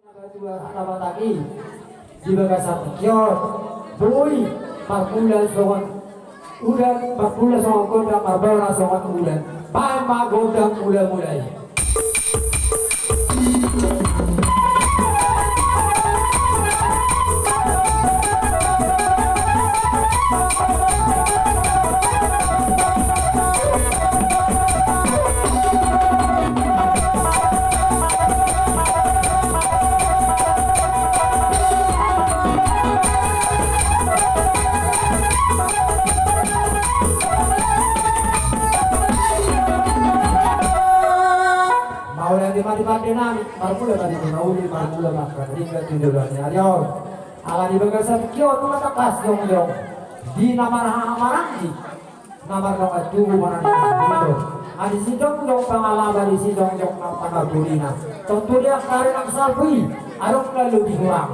Nabataki di bagasan kiot boy parpulan sokan udan parpulan sokan kodang marbara sokan udan pama godang mulai. Mati nami, marmula tadi menauli marmula makan hingga tidurnya arior. Ala di bagasan kiot mata kas dong di namar hamarangji, namar dong tubuh mana itu. Adi sidong dong pengalaman di sidong dong nampak burina. Tentu dia karena salbui, arok lalu dikurang.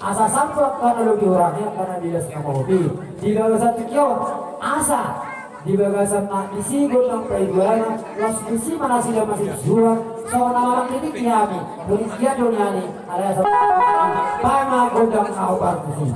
Asa sampai karena lebih kurangnya karena dia sama hobi. Di bagasan kiot asa di bagasan nak isi gotong perjualan, los isi mana sih masih jual. So nama titik kami, Indonesia dunia ini ada satu pama godang kau partisi.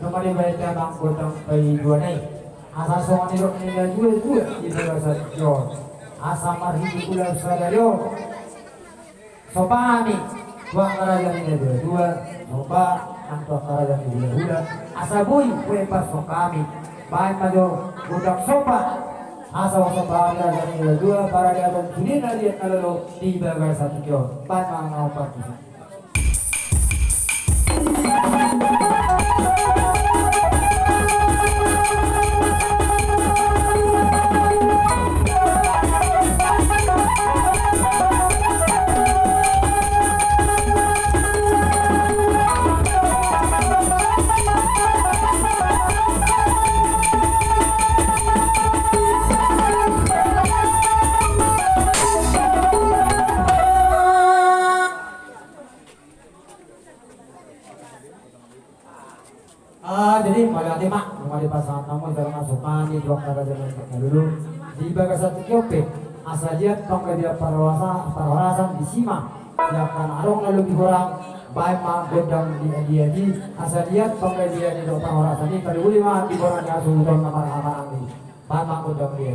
Nomor baiknya bang godang bayi dua nih. Asal soal nilok nilai dua di bawah jor. Asal marhi ular sadario. Sopa nih, buang karajan nilai dua. Sopa antok karajan nilai dua. Asal bui kue pas kami. Baik maju godang sopa. Asal sopa karajan nilai dua. Para dia dan kini nanti kalau di bawah satu jor. Baik mau partisi. Jadi pada tema kembali pasangan tamu dalam masukan di dua kata jalan dulu di bagasan Tiope asal dia tongkat dia parawasan di Sima dia akan arong lalu dikurang baik mak godang di asal dia tongkat dia di dua parawasan ini kali ulima dikurang asuh dong kamar ini baik mak godang dia